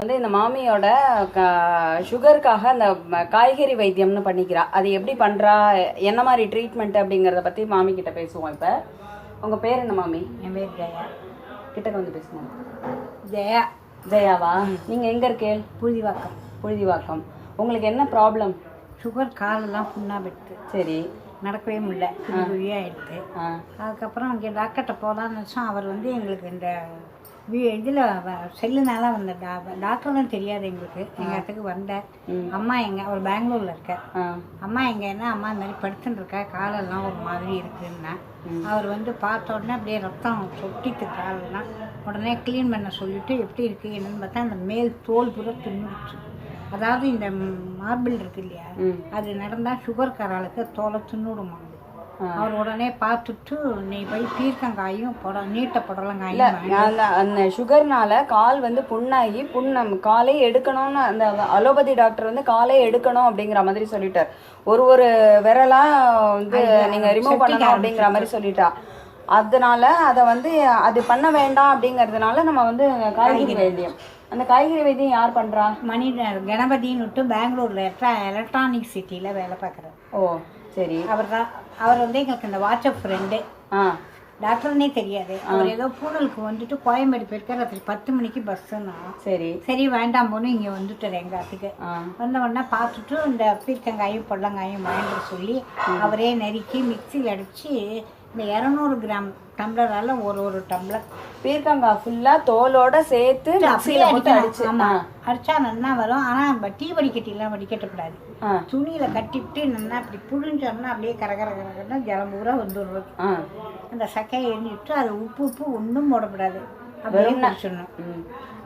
வந்து இந்த மாமியோட சுகருக்காக அந்த காய்கறி வைத்தியம்னு பண்ணிக்கிறா. அது எப்படி பண்ணுறா, என்ன மாதிரி ட்ரீட்மெண்ட் அப்படிங்கிறத பற்றி மாமி கிட்ட பேசுவோம். இப்போ உங்கள் பேர் என்ன மாமி? என் பேர் ஜெயா. கிட்டக்க வந்து பேசுவோம். ஜெயா. ஜெயாவா? நீங்கள் எங்கே இருக்கே? புழுதிவாக்கம். புழுதிவாக்கம். உங்களுக்கு என்ன ப்ராப்ளம்? சுகர், காலெல்லாம் புண்ணாக விட்டு. சரி. நடக்கவே முடியல, குழியாகிடுது. அதுக்கப்புறம் இங்கே டாக்டர்கிட்ட போகலான்னு வச்சோம். அவர் வந்து எங்களுக்கு இந்த இதில் செல்லுனால வந்த டாக்டர்லாம் தெரியாது எங்களுக்கு. எங்கள் இடத்துக்கு வந்த அம்மா அவர் பெங்களூரில் இருக்க அம்மா எங்கன்னா அம்மா இந்த மாதிரி படுத்துன்னு இருக்கா, காலெல்லாம் ஒரு மாதிரி இருக்குன்னா அவர் வந்து பார்த்த உடனே அப்படியே ரத்தம் சொட்டிக்கு காலெல்லாம். உடனே க்ளீன் பண்ண சொல்லிவிட்டு எப்படி இருக்குது என்னன்னு பார்த்தா அந்த மேல் தோல் பூரா தின்னுடுச்சு. அதாவது இந்த மார்பிள் இருக்கு இல்லையா, அது நடந்தால் சுகர்காரர்களுக்கு தோலை தின்னுடுமா. அவர் உடனே பார்த்துட்டு நீ போய் பீர்க்கங்காயும் நீட்ட புடலங்காயும். அந்த சுகர்னால கால் வந்து புண்ணாகி காலே எடுக்கணும்னு அந்த அலோபதி டாக்டர் வந்து காலே எடுக்கணும் அப்படிங்கிற மாதிரி சொல்லிட்டார். ஒரு விரலா வந்து நீங்க ரிமூவ் பண்ணணும் அப்படிங்கிற மாதிரி சொல்லிட்டா. அதனால அதை வந்து அது பண்ண வேண்டாம் அப்படிங்கறதுனால நம்ம வந்து காய்கறி வைத்தியம். அந்த காய்கறி வைத்தியம் யார் பண்றா? கணபதின்னு விட்டு பெங்களூர்ல எலக்ட்ரானிக் சிட்டியில வேலை பார்க்குறாரு. ஓ சரி. அவர் வந்து எங்களுக்கு இந்த வாட்ஸ்அப் ஃப்ரெண்டு. டாக்டர்னே தெரியாது. அவர் ஏதோ பூனலுக்கு வந்துட்டு கோயம்பேடு போயிருக்காரு. ராத்திரி 10 மணிக்கு பஸ்ஸுன்னா சரி வேண்டாம் போன்னு இங்கே வந்துட்டார் எங்கள் இடத்துக்கு. வந்த உடனே பார்த்துட்டு இந்த பீர்க்கங்காயும் பொள்ளங்காயும் வாங்கிட்டு சொல்லி அவரே நறுக்கி மிக்சியில் அடித்து இந்த 200 கிராம் டம்ளரால் ஒரு டம்ளர் பீர்க்கங்காய் ஃபுல்லாக தோலோட சேர்த்து அடிச்சா நல்லா வரும். ஆனால் டீ வடிகட்டிலாம் வடிகட்டக்கூடாது. துணியில் கட்டிவிட்டு நல்லா அப்படி புழிஞ்சோம்னா அப்படியே கரகரகரன்னா ஜலம் பூரா வந்துடுறது. அந்த சக்கையை எண்ணிட்டு அது உப்பு ஒன்றும் போடக்கூடாது. அப்படியே குடிச்சிடணும்.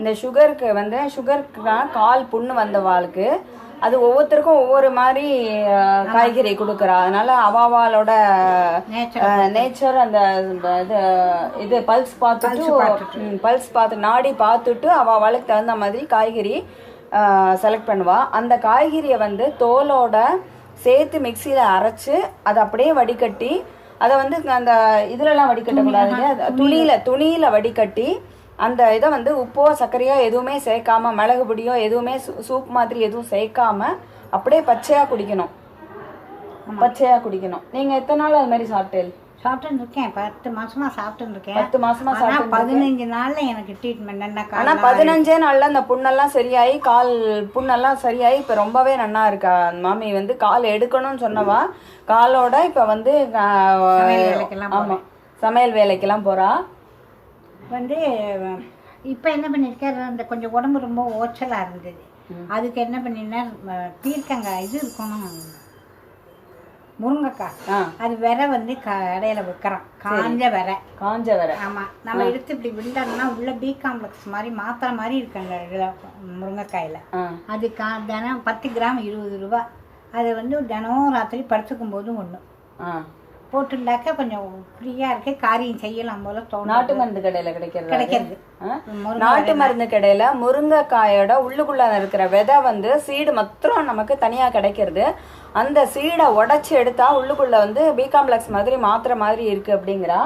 இந்த சுகருக்கு வந்து கால் புண்ணு வந்தவாளுக்கு அது ஒவ்வொருத்தருக்கும் ஒவ்வொரு மாதிரி காய்கறி கொடுக்குறா. அதனால அவாவாலோட நேச்சர் அந்த இது பல்ஸ் பார்த்து நாடி பார்த்துட்டு அவாவாளுக்கு தகுந்த மாதிரி காய்கறி செலக்ட் பண்ணுவா. அந்த காய்கறியை வந்து தோலோட சேர்த்து மிக்சியில் அரைச்சு அதை அப்படியே வடிகட்டி அதை வந்து அந்த இதுலலாம் வடிகட்டக்கூடாது, துணியில வடிகட்டி அந்த இதை வந்து உப்போ சர்க்கரையோ எதுவுமே சேர்க்காம, மிளகு பொடியோ எதுவுமே சூப் மாதிரி எதுவும் சேர்க்காம அப்படியே பச்சையா குடிக்கணும். நீங்க எத்தனை நாள் அது மாதிரி சாப்பிட்டு இருக்கேன்? 10 மாசமா சாப்பிட்டு இருக்கேன். 10 மாசமா 15 நாள்ல எனக்கு ட்ரீட்மெண்ட். ஆனா 15 நாள்ல அந்த புண்ணெல்லாம் சரியாயி, கால் புண்ணெல்லாம் சரியாயி இப்ப ரொம்பவே நல்லா இருக்கா. மாமி வந்து கால் எடுக்கணும்னு சொன்னவா காலோட இப்ப வந்து சமையல் வேலைக்கெல்லாம் போறா. வந்து இப்போ என்ன பண்ணியிருக்காரு, அந்த கொஞ்சம் உடம்பு ரொம்ப ஓச்சலாக இருந்தது. அதுக்கு என்ன பண்ணினார், பீர்க்கங்காய் இது இருக்கணும், முருங்கைக்காய், அது விரை வந்து கடையில் விற்கிறான். காஞ்ச விரை. ஆமாம், நம்ம எடுத்து இப்படி விண்டோம்னா உள்ள பி காம்ப்ளெக்ஸ் மாதிரி மாத்திரை மாதிரி இருக்குங்க முருங்கைக்காயில். அது தினம் 10 கிராம் 20 ரூபா. அது வந்து தினம் ராத்திரி படுத்துக்கும் போதும் ஒன்று போட்டுண்டாக்க கொஞ்சம் ஃப்ரீயா இருக்கு, காரியம் செய்யலாம் போல தோணும். நாட்டு மருந்து கடையில கிடைக்கிறது. நாட்டு மருந்து கடையில முருங்கைக்காயோட உள்ளுக்குள்ள இருக்கிற விதை வந்து சீடு மாத்திரம் நமக்கு தனியா கிடைக்கிறது. அந்த சீடை உடைச்சு எடுத்தா உள்ளுக்குள்ள வந்து பி காம்ப்ளெக்ஸ் மாதிரி மாத்திரை மாதிரி இருக்கு அப்படிங்கிறா.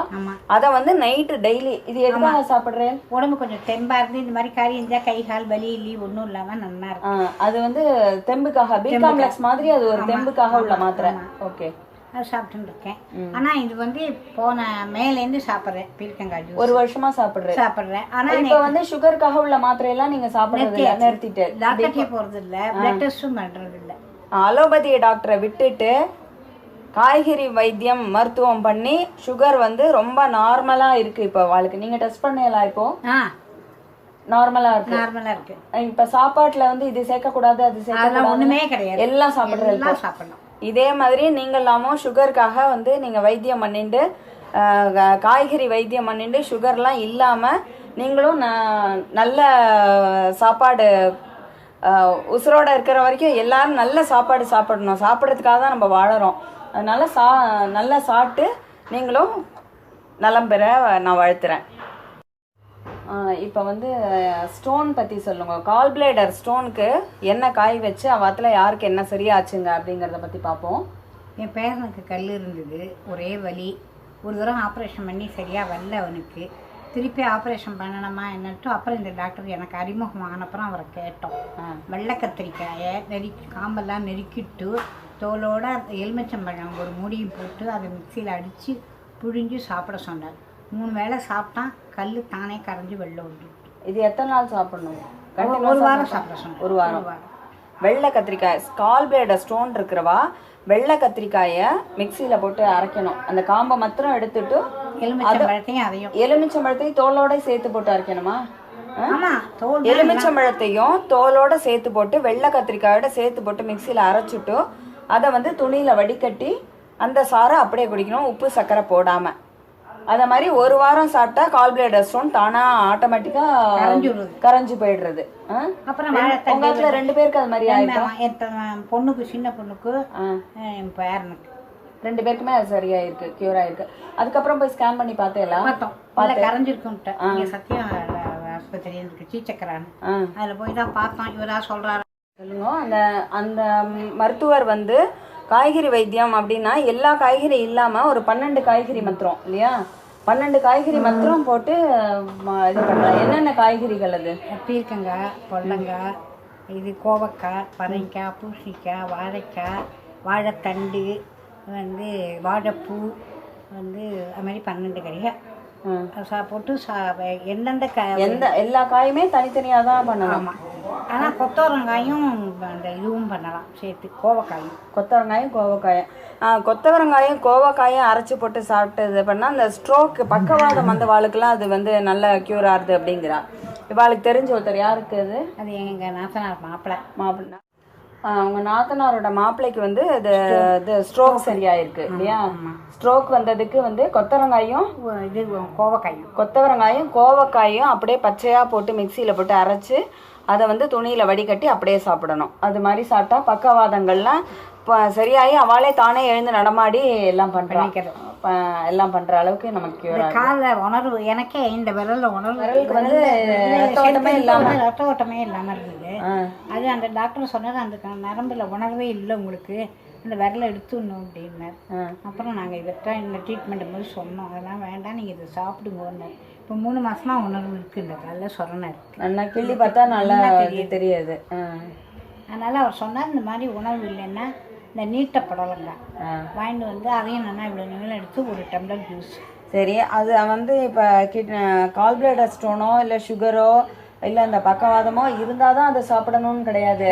அதை வந்து நைட்டு டெய்லி இது எதுக்காக சாப்பிடுறேன், உடம்பு கொஞ்சம் தெம்பா இருந்து இந்த மாதிரி காரியம் இருந்தா கை கால் வலி இல்லி ஒன்றும் இல்லாம நல்லா இருக்கும். அது வந்து தெம்புக்காக, பி காம்ப்ளெக்ஸ் மாதிரி அது ஒரு தெம்புக்காக உள்ள மாத்திரை. ஓகே, அது சாப்பிட்டு இருக்கேன். ஆனா இது வந்து போன மேலேருந்து சாப்பிட்றேன். பீர்க்கங்காய் ஜூஸ் 1 வருஷமா சாப்பிடுறேன். ஆனா இப்ப வந்து சுகருக்காக உள்ள மாத்திரை எல்லாம் நீங்க சாப்பிடுறது நிறுத்திட்டு டாக்டர்கிட்ட போறது இல்ல, பிளட் டெஸ்டும் பண்றது இல்ல. அலோபதி டாக்டரை விட்டுட்டு காய்கறி வைத்தியம் மருத்துவம் பண்ணி சுகர் வந்து ரொம்ப நார்மலா இருக்கு இப்ப வாழ்க்கை. நீங்க டெஸ்ட் பண்ணலாம், இப்போ நார்மலா இருக்கு. இப்ப சாப்பாட்டுல வந்து இது சேர்க்க கூடாது, அது சேர்க்க ஒண்ணுமே கிடையாது, எல்லாம் சாப்பிடணும். இதே மாதிரி நீங்களாமும் சுகருக்காக வந்து நீங்கள் வைத்தியம் பண்ணிட்டு காய்கறி வைத்தியம் பண்ணிட்டு சுகர்லாம் இல்லாமல் நீங்களும் நல்ல சாப்பாடு உசுரோட இருக்கிற வரைக்கும் எல்லாரும் நல்ல சாப்பாடு சாப்பிடணும். சாப்பிட்றதுக்காக தான் நம்ம வாழறோம். அதனால நல்லா சாப்பிட்டு நீங்களும் நலம் பெற நான் வாழ்த்துறேன். இப்போ வந்து ஸ்டோன் பற்றி சொல்லுங்கள். கால் பிளேடர் ஸ்டோனுக்கு என்ன காய் வச்சு அவத்தில் யாருக்கு என்ன சரியாச்சுங்க அப்படிங்கிறத பற்றி பார்ப்போம். என் பேரனுக்கு கல் இருந்தது, ஒரே வலி. ஒரு தடவை ஆப்ரேஷன் பண்ணி சரியாக வரல அவனுக்கு. திருப்பி ஆப்ரேஷன் பண்ணணுமா என்னட்டு அப்புறம் இந்த டாக்டர் எனக்கு அறிமுகம் ஆனப்புறம் அவரை கேட்டோம். வெள்ளை கத்திரிக்காயை காம்பெல்லாம் நெருக்கிட்டு தோலோட எலுமிச்சம்பழம் ஒரு மூடியும் போட்டு அதை மிக்சியில் அடித்து புழிஞ்சு சாப்பிட சொன்னார். 3 வேளை சாப்பிட்டான், கல் தானே கரைஞ்சி வெளில விட்டு. இது எத்தனை நாள் சாப்பிடணும்? ஒரு வாரம் சாப்பிட சொன்னேன். ஒரு வாரம். வெள்ளை கத்திரிக்காய் கால் பிளேடர் ஸ்டோன் இருக்கிறவா வெள்ளை கத்திரிக்காயை மிக்சியில் போட்டு அரைக்கணும். அந்த காம்பை மாத்திரம் எடுத்துட்டு எலுமிச்சம்பழத்தையும் தோலோட சேர்த்து போட்டு அரைக்கணுமா? எலுமிச்சம்பழத்தையும் தோலோட சேர்த்து போட்டு வெள்ளை கத்திரிக்காயோட சேர்த்து போட்டு மிக்சியில் அரைச்சிட்டு அதை வந்து துணியில் வடிகட்டி அந்த சாரை அப்படியே குடிக்கணும், உப்பு சர்க்கரை போடாம. அத மாதிரி ஒரு வாரம் சாப்பிட்டா கால் பிளேடர் ஸ்டோன் தானா ஆட்டோமேட்டிக்கா கரைஞ்சு போயிடுறது. அப்புறம் உங்களுக்கு 2 பேருக்கு அது மாதிரி ஆயிடும். பொண்ணுக்கு, சின்ன பொண்ணுக்கு, என் பேரனுக்கு 2 பேருக்குமே அது சரியாயிருக்கு, கியூர் ஆயிருக்கு. அதுக்கப்புறம் போய் ஸ்கேன் பண்ணி பார்த்தேன், கரைஞ்சிருக்கும். சத்தியம் ஆஸ்பத்திரி இருக்கு, சீச்சக்கரான்னு, அதுல போய் தான் பார்த்தோம். இவரா சொல்றாரு. சொல்லுங்க. அந்த அந்த மருத்துவர் வந்து காய்கறி வைத்தியம் அப்படின்னா எல்லா காய்கறி இல்லாம ஒரு 12 காய்கறி மாத்திரம் இல்லையா, 12 காய்கறி மாத்திரம் போட்டு இது பண்றாங்க. என்னென்ன காய்கறிகள் அது? பீர்க்கங்காய், பொல்லங்காய், இது கோவக்காய், பரங்கிக்காய், பூசணிக்காய், வாழைக்காய், வாழைத்தண்டு, வந்து வாழைப்பூ, வந்து அது மாதிரி 12 கறிகள் போட்டு எந்தெந்த எல்லா காயுமே தனித்தனியாக தான் பண்ணலாம். ஆனால் கொத்தவரங்காயும் அந்த இதுவும் பண்ணலாம் சேர்த்து, கொத்தவரங்காயும் கோவக்காயும் அரைச்சி போட்டு சாப்பிட்டு இது பண்ணால் அந்த ஸ்ட்ரோக் பக்கவாதம் அந்த வாளுக்கெல்லாம் அது வந்து நல்ல க்யூர் ஆகுது அப்படிங்கிறா. இவாளுக்கு தெரிஞ்ச ஒருத்தர். யாருக்கு அது? அது எங்கள் நாத்தனார் மாப்பிள்ளை. அவங்க நாத்தனாரோட மாப்பிள்ளைக்கு வந்து இது ஸ்ட்ரோக் சரியாயிருக்கு இல்லையா. ஸ்ட்ரோக் வந்ததுக்கு வந்து கொத்தவரங்காயும் கோவக்காயும் அப்படியே பச்சையா போட்டு மிக்சியில போட்டு அரைச்சு அதை வந்து துணியில வடிகட்டி அப்படியே சாப்பிடணும். அது மாதிரி சாப்பிட்டா பக்கவாதங்கள்லாம் சரியாகி அவளே தானே எழுந்து நடமாடி எல்லாம் பண்ற அளவுக்கு நமக்கு கால உணர்வு. எனக்கே இந்த விரல்ல விரலுக்கு வந்து ரத்த ஓட்டமே இல்லாம இருந்தது. அது அந்த டாக்டர் சொன்னது, அந்த நரம்புல உணர்வே இல்லை உங்களுக்கு, அந்த விரலை எடுத்துடணும் அப்படின்னார். அப்புறம் நாங்கள் இவர்கிட்ட இந்த ட்ரீட்மெண்ட் போது சொன்னோம், அதெல்லாம் வேண்டாம், நீங்கள் இதை சாப்பிடுங்கன்னு. இப்போ 3 மாசமா உணர்வு இருக்கு, இந்த காலில் சொரணை இருக்கு. நல்லா கிள்ளி பார்த்தா நல்லா தெரியாது. அதனால அவர் சொன்னார், இந்த மாதிரி உணவு இல்லைன்னா இந்த நீட்ட புடலங்காய் வாங்கிட்டு வந்து அதையும் நல்லா இவ்வளோ நீளம் எடுத்து 1 டம்ளர் ஜூஸ். சரி, அது வந்து இப்போ கால் பிளேடர் ஸ்டோனோ இல்லை சுகரோ இல்லை இந்த பக்கவாதமோ இருந்தால் தான் அதை சாப்பிடணும்னு கிடையாது.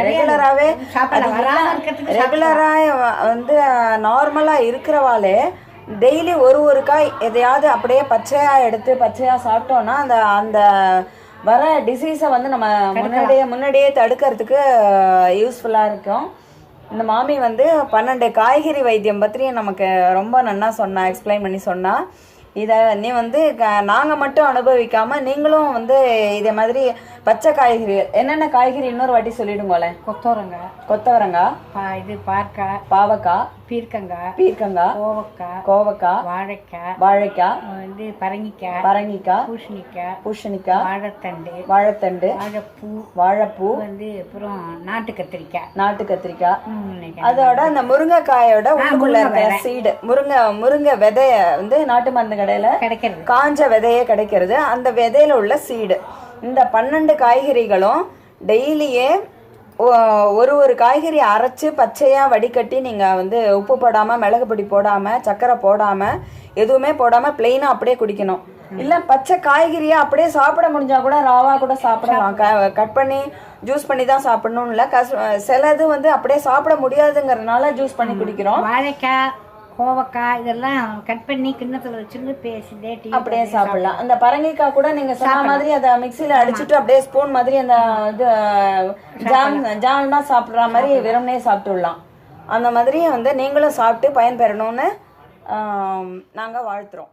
ரெகுலராக வந்து நார்மலாக இருக்கிறவாளே டெய்லி ஒரு காய் எதையாவது அப்படியே பச்சையாக எடுத்து பச்சையாக சாப்பிட்டோன்னா அந்த அந்த வர டிசீஸை வந்து நம்ம முன்னாடியே தடுக்கிறதுக்கு யூஸ்ஃபுல்லாக இருக்கும். இந்த மாமி வந்து 12 காய்கறி வைத்தியம் பற்றி நமக்கு ரொம்ப நல்லா எக்ஸ்பிளைன் பண்ணி சொன்னா. இதை நீ வந்து நாங்கள் மட்டும் அனுபவிக்காம நீங்களும் வந்து இதே மாதிரி பச்சை காய்கறி என்னென்ன காய்கறி இன்னொரு வாட்டி சொல்லிடுங்களே. கொத்தவரங்காய், இது பாவக்காய், பீர்க்கங்காய், கோவக்காய், வாழைக்காய், வந்து பரங்கிக்காய், பூசணிக்காய், வாழைத்தண்டு, வாழைப்பூ, வந்து அப்புறம் நாட்டு கத்திரிக்காய். அதோட அந்த முருங்கைக்காயோட உள்ளுக்குள்ள இருக்க சீடு, முருங்கை விதைய வந்து நாட்டு மருந்து கடையில கிடைக்கிறது, காஞ்ச விதையே கிடைக்கிறது. அந்த விதையில உள்ள சீடு. இந்த 12 காய்கறிகளும் டெய்லியே ஒரு காய்கறி அரைச்சு பச்சையா வடிகட்டி நீங்க வந்து உப்பு போடாம, மிளகு பொடி போடாம, சர்க்கரை போடாம, எதுவுமே போடாம பிளெயினா அப்படியே குடிக்கணும். இல்ல பச்சை காய்கறியா அப்படியே சாப்பிட முடிஞ்சா கூட ராவா கூட சாப்பிடலாம். கட் பண்ணி ஜூஸ் பண்ணி தான் சாப்பிடணும் இல்ல. சிலது வந்து அப்படியே சாப்பிட முடியாதுங்கிறதுனால ஜூஸ் பண்ணி குடிக்கிறோம். வாழைக்காய், கோவக்காய் இதெல்லாம் கட் பண்ணி கிண்ணத்துல வச்சுட்டு பேசிட்டே அப்படியே சாப்பிடலாம். அந்த பரங்கிக்காய் கூட நீங்க சொன்ன மாதிரி அதை மிக்சியில அடிச்சுட்டு அப்படியே ஸ்பூன் மாதிரி அந்த இது ஜாம்னா சாப்பிடுற மாதிரி வெறும்னே சாப்பிட்டுடலாம். அந்த மாதிரி வந்து நீங்களும் சாப்பிட்டு பயன்பெறணும்னு நாங்க வாழ்த்துறோம்.